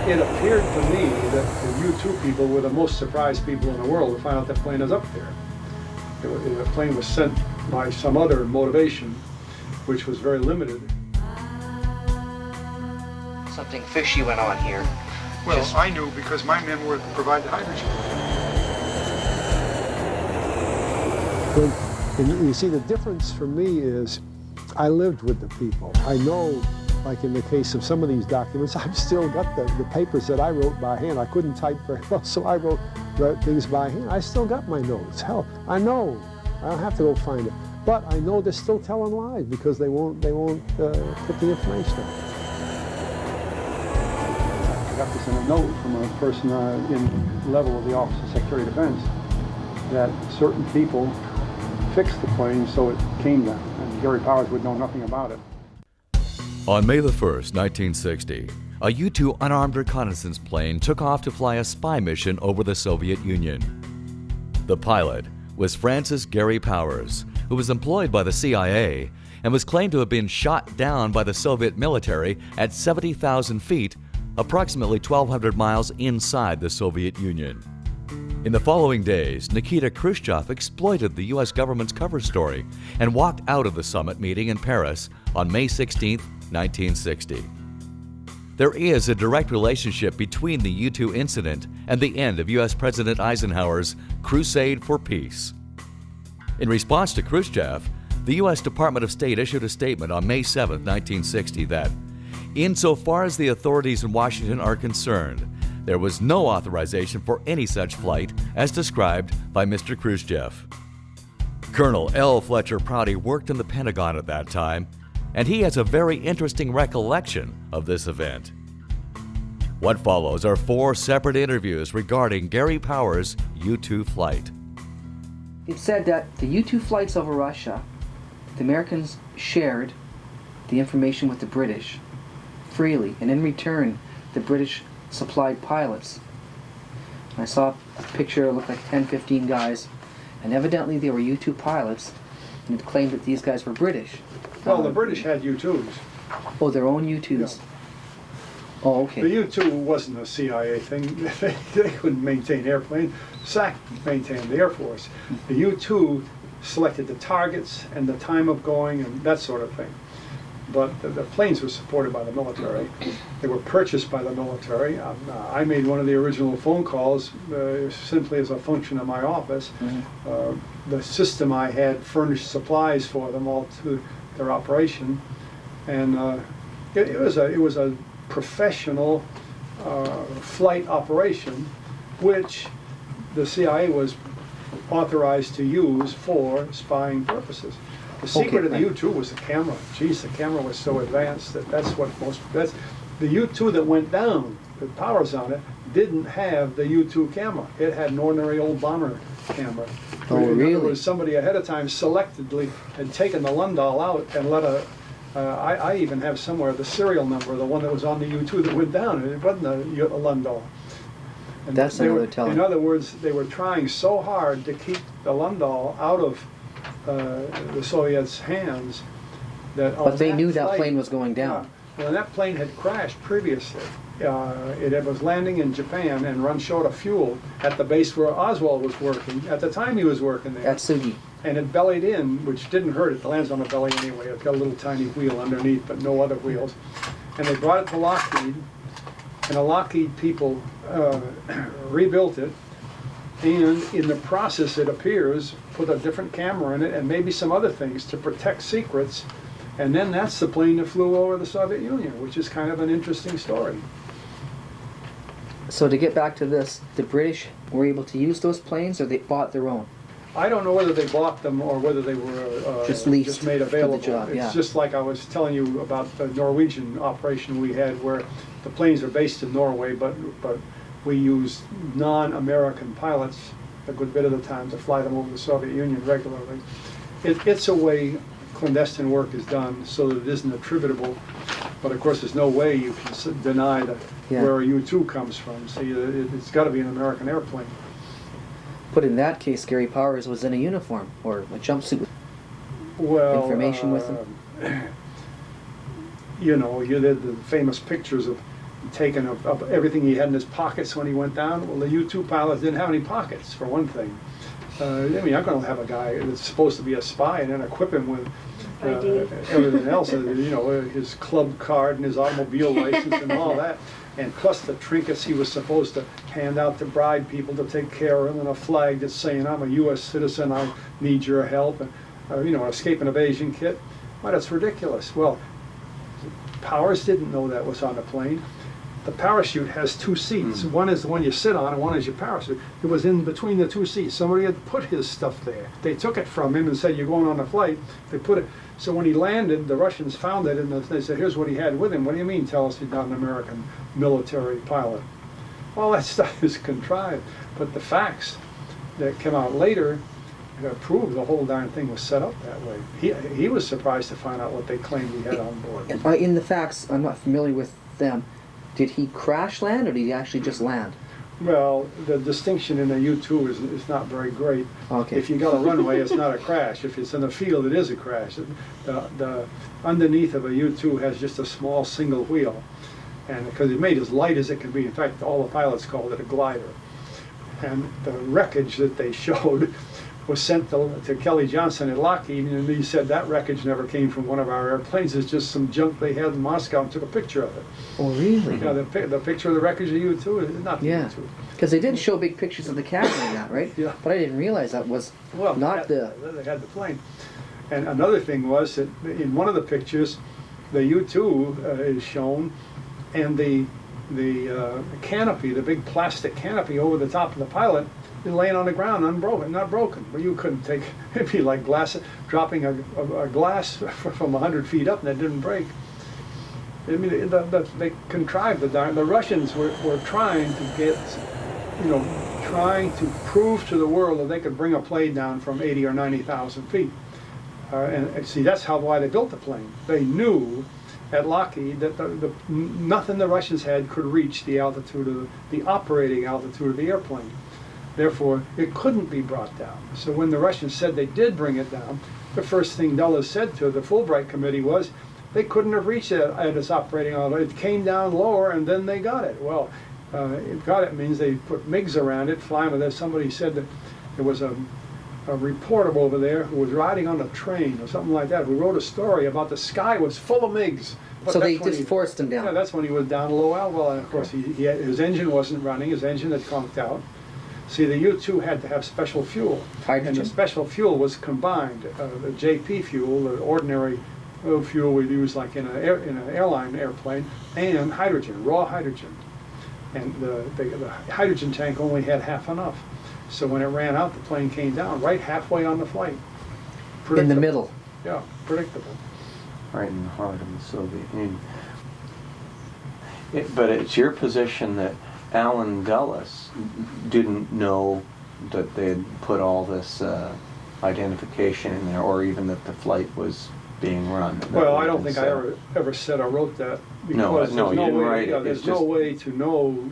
it appeared to me that the U-2 people were the most surprised people in the world to find out that plane is up there. The plane was sent by some other motivation, which was very limited. Something fishy went on here. Well, I knew because my men were to provide the hydrogen. And you see, the difference for me is I lived with the people. I know, like in the case of some of these documents, I've still got the papers that I wrote by hand. I couldn't type very well, so I wrote things by hand. I still got my notes. Hell, I know. I don't have to go find it. But I know they're still telling lies because they won't put the information up. I got this in a note from a person in level of the Office of Secretary of Defense that certain people fixed the plane so it came down, and Gary Powers would know nothing about it. On May the 1st, 1960, a U-2 unarmed reconnaissance plane took off to fly a spy mission over the Soviet Union. The pilot was Francis Gary Powers, who was employed by the CIA and was claimed to have been shot down by the Soviet military at 70,000 feet, approximately 1,200 miles inside the Soviet Union. In the following days, Nikita Khrushchev exploited the U.S. government's cover story and walked out of the summit meeting in Paris on May 16, 1960. There is a direct relationship between the U-2 incident and the end of U.S. President Eisenhower's crusade for peace. In response to Khrushchev, the U.S. Department of State issued a statement on May 7, 1960 that, insofar as the authorities in Washington are concerned, there was no authorization for any such flight as described by Mr. Khrushchev. Colonel L. Fletcher Prouty worked in the Pentagon at that time, and he has a very interesting recollection of this event. What follows are 4 separate interviews regarding Gary Powers' U-2 flight. It said that the U-2 flights over Russia, the Americans shared the information with the British freely, and in return, the British supplied pilots. And I saw a picture, it looked like 10, 15 guys, and evidently they were U-2 pilots, and it claimed that these guys were British. Well, the British had U-2s. Oh, their own U-2s? Yeah. Oh, okay. The U-2 wasn't a CIA thing. They couldn't maintain airplanes. SAC maintained the Air Force. The U-2 selected the targets and the time of going and that sort of thing. But the planes were supported by the military. They were purchased by the military. I made one of the original phone calls simply as a function of my office. Mm-hmm. The system I had furnished supplies for them all to their operation, and it was a professional flight operation, which the CIA was authorized to use for spying purposes. The secret of the U-2 was the camera. Geez, the camera was so advanced that that's the U-2 that went down, the Powers on it, didn't have the U-2 camera. It had an ordinary old bomber camera. Oh, really? In other words, somebody ahead of time selectively had taken the Lundahl out and let I even have somewhere the serial number, the one that was on the U-2 that went down. It wasn't a Lundahl. And that's another telling. In other words, they were trying so hard to keep the Lundahl out of the Soviets' hands that. But they knew that plane was going down. Well, that plane had crashed previously. It was landing in Japan and run short of fuel at the base where Oswald was working. At the time he was working there. At Sugi. And it bellied in, which didn't hurt it. It lands on the belly anyway. It's got a little tiny wheel underneath, but no other wheels. And they brought it to Lockheed, and the Lockheed people rebuilt it. And in the process, it appears, put a different camera in it and maybe some other things to protect secrets. And then that's the plane that flew over the Soviet Union, which is kind of an interesting story. So to get back to this, the British were able to use those planes, or they bought their own? I don't know whether they bought them or whether they were just made available. For the job, yeah. It's just like I was telling you about the Norwegian operation we had, where the planes are based in Norway, but we used non-American pilots a good bit of the time to fly them over the Soviet Union regularly. It's a way clandestine work is done so that it isn't attributable, but of course there's no way you can deny that where a U-2 comes from. See, it's got to be an American airplane. But in that case, Gary Powers was in a uniform or a jumpsuit with information with him. You know, you did the famous pictures of taken of everything he had in his pockets when he went down. Well, the U-2 pilots didn't have any pockets, for one thing. I mean, I'm going to have a guy that's supposed to be a spy and then equip him with everything else, you know, his club card and his automobile license and all that. And plus the trinkets he was supposed to hand out to bribe people to take care of him, and a flag that's saying, I'm a U.S. citizen, I need your help, and, you know, an escape and evasion kit. Well, that's ridiculous. Well, Powers didn't know that was on the plane. The parachute has two seats. One is the one you sit on, and one is your parachute. It was in between the two seats. Somebody had put his stuff there. They took it from him and said, you're going on a flight. They put it. So when he landed, the Russians found it, and they said, here's what he had with him. What do you mean, tell us he's not an American military pilot? All that stuff is contrived. But the facts that came out later prove the whole darn thing was set up that way. He was surprised to find out what they claimed he had on board. In the facts, I'm not familiar with them. Did he crash land, or did he actually just land? Well, the distinction in a U-2 is not very great. Okay. If you got a runway, it's not a crash. If it's in the field, it is a crash. The underneath of a U-2 has just a small single wheel, and because it's made as light as it can be. In fact, all the pilots called it a glider. And the wreckage that they showed was sent to Kelly Johnson at Lockheed, and he said that wreckage never came from one of our airplanes. It's just some junk they had in Moscow, and took a picture of it. Oh, really? Yeah, the picture of the wreckage of U-2 is not the U-2. Because they did show big pictures of the cabin and that, right? Yeah. But I didn't realize that was Well, the... They had the plane. And another thing was that in one of the pictures, the U-2 is shown, and the canopy, the big plastic canopy over the top of the pilot, is laying on the ground unbroken, not broken. Well, you couldn't take, it'd be like dropping a glass from 100 feet up, and it didn't break. I mean, they contrived the Russians were trying to get, you know, trying to prove to the world that they could bring a plane down from 80 or 90,000 feet. And see, that's why they built the plane. They knew at Lockheed that nothing the Russians had could reach the altitude of the operating altitude of the airplane. Therefore, it couldn't be brought down. So when the Russians said they did bring it down, the first thing Dulles said to the Fulbright committee was they couldn't have reached it at its operating altitude. It came down lower, and then they got it. Well, got it means they put MiGs around it, flying with it. Somebody said that there was a reporter over there who was riding on a train or something like that, who wrote a story about the sky was full of MiGs. But So they just forced him down. Yeah, that's when he was down low. Well, and of course, his engine wasn't running. His engine had conked out. See, the U-2 had to have special fuel. Hydrogen? And the special fuel was combined. The JP fuel, the ordinary fuel we use like in an airline airplane, and hydrogen, raw hydrogen. And the hydrogen tank only had half enough. So when it ran out, the plane came down right halfway on the flight. In the middle. Yeah, predictable. Right in the heart of the Soviet Union. But it's your position that Alan Dulles didn't know that they had put all this identification in there, or even that the flight was being run. Well, I don't think I ever said or wrote that, because no, you didn't write it. There's no way to know.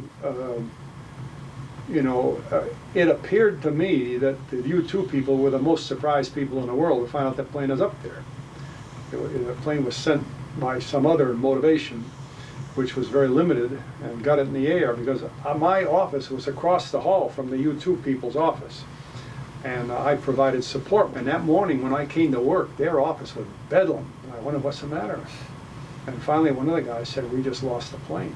You know, it appeared to me that the U-2 people were the most surprised people in the world to find out that plane is up there. The plane was sent by some other motivation, which was very limited, and got it in the air, because my office was across the hall from the U-2 people's office. And I provided support. And that morning when I came to work, their office was bedlam. I wondered, what's the matter? And finally one of the guys said, we just lost the plane.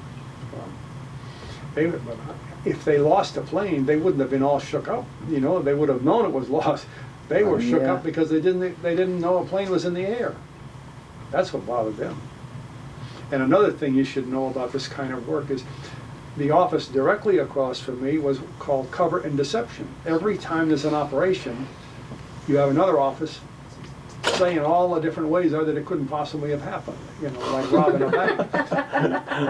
If they lost the plane, they wouldn't have been all shook up. You know, they would have known it was lost. They were shook up because they didn't know a plane was in the air. That's what bothered them. And another thing you should know about this kind of work is the office directly across from me was called Cover and Deception. Every time there's an operation, you have another office saying all the different ways that it couldn't possibly have happened. You know, like robbing a bank.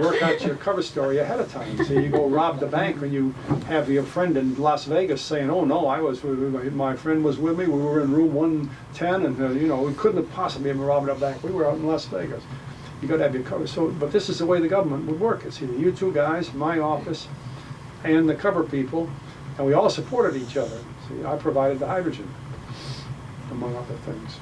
Work out your cover story ahead of time. So you go rob the bank when you have your friend in Las Vegas saying, oh no, my friend was with me, we were in room 110, and you know, we couldn't have possibly been robbing a bank. We were out in Las Vegas. You got to have your cover. So, but this is the way the government would work. It's either you two guys, my office, and the cover people, and we all supported each other. See, I provided the hydrogen, among other things.